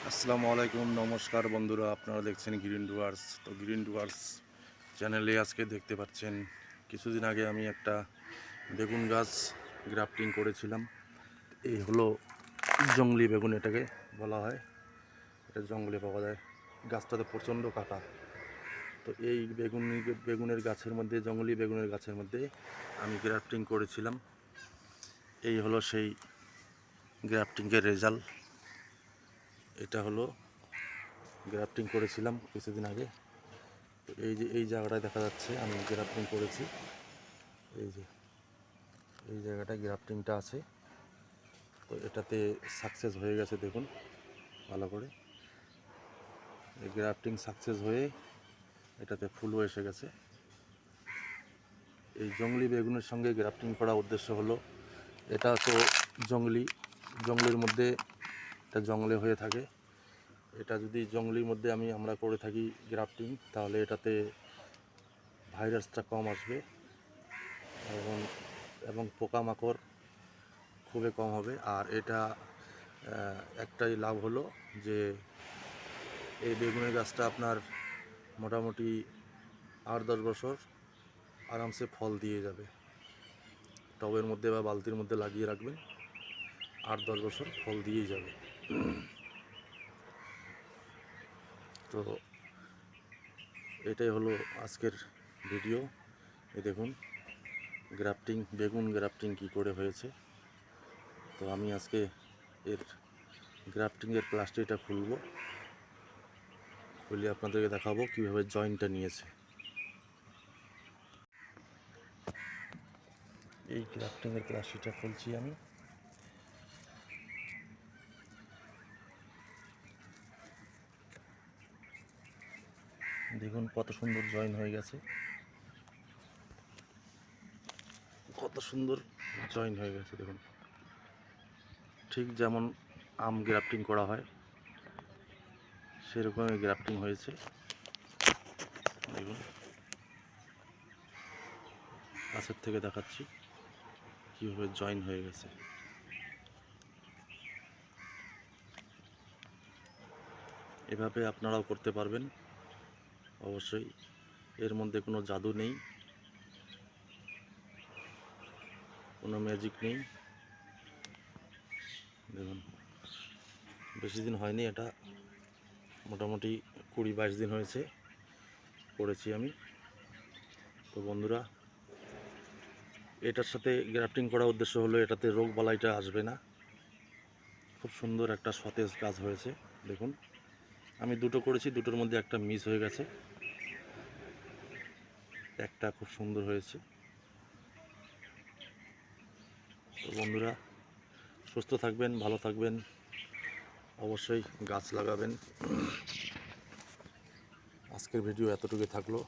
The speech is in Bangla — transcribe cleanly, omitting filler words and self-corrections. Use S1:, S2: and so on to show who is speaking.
S1: আসসালামু আলাইকুম, নমস্কার বন্ধুরা। আপনারা দেখছেন গ্রিন ডুয়ার্স। তো গ্রিন ডুয়ার্স চ্যানেলে আজকে দেখতে পাচ্ছেন কিছুদিন আগে আমি একটা বেগুন গাছ গ্রাফটিং করেছিলাম। এই হলো জংলি বেগুন, এটাকে বলা হয়। এটা জঙ্গলে পাওয়া যায়। গাছটাতে প্রচণ্ড কাটা। তো এই বেগুনের গাছের মধ্যে, জঙ্গলি বেগুনের গাছের মধ্যে আমি গ্রাফটিং করেছিলাম। এই হলো সেই গ্রাফটিংয়ের রেজাল্ট। এটা হলো গ্রাফটিং করেছিলাম কিছুদিন আগে। তো এই জায়গাটায় দেখা যাচ্ছে আমি গ্রাফটিং করেছি। এই জায়গাটায় গ্রাফটিংটা আছে। তো এটাতে সাকসেস হয়ে গেছে, দেখুন ভালো করে। এই গ্রাফটিং সাকসেস হয়ে এটাতে ফুলও এসে গেছে। এই জংলি বেগুনের সঙ্গে গ্রাফটিং করার উদ্দেশ্য হলো, এটা তো জঙ্গলের মধ্যে, এটা জঙ্গলে হয়ে থাকে। এটা যদি জঙ্গলের মধ্যে আমরা করে থাকি গ্রাফটিং, তাহলে এটাতে ভাইরাসটা কম আসবে এবং পোকামাকড় খুবই কম হবে। আর এটা একটাই লাভ হলো যে এই বেগুনের গাছটা আপনার মোটামুটি 8-10 বছর আরামসে ফল দিয়ে যাবে। টবের মধ্যে বা বালতির মধ্যে লাগিয়ে রাখবেন, 8-10 বছর ফল দিয়েই যাবে। তো এটাই হলো আজকের ভিডিও। এই দেখুন বেগুন গ্রাফটিং কী করে হয়েছে। তো আমি আজকে এর গ্রাফটিংয়ের প্লাস্টিকটা খুলে আপনাদেরকে দেখাবো কীভাবে জয়েন্টটা নিয়েছে। এই গ্রাফটিংয়ের প্লাস্টিকটা খুলছি আমি। দেখুন কত সুন্দর জয়েন হয়ে গেছে, কত সুন্দর জয়েন হয়ে গেছে। দেখুন ঠিক যেমন আম গ্রাফটিং করা হয় সেরকমই গ্রাফটিং হয়েছে। দেখুন কাছের থেকে দেখাচ্ছি কীভাবে জয়েন হয়ে গেছে। এভাবে আপনারাও করতে পারবেন অবশ্যই। এর মধ্যে কোনো জাদু নেই, কোনো ম্যাজিক নেই। দেখুন বেশি দিন হয়নি, এটা মোটামুটি 20-22 দিন হয়েছে করেছি আমি। তো বন্ধুরা, এটার সাথে গ্রাফটিং করার উদ্দেশ্য হলো এটাতে রোগ বালাইটা আসবে না। খুব সুন্দর একটা সতেজ গাছ হয়েছে। দেখুন আমি দুটো করেছি, দুটোর মধ্যে একটা মিস হয়ে গেছে, একটা খুব সুন্দর হয়েছে। তো বন্ধুরা, সুস্থ থাকবেন, ভালো থাকবেন, অবশ্যই গাছ লাগাবেন। আজকের ভিডিও এতটুকু থাকলো।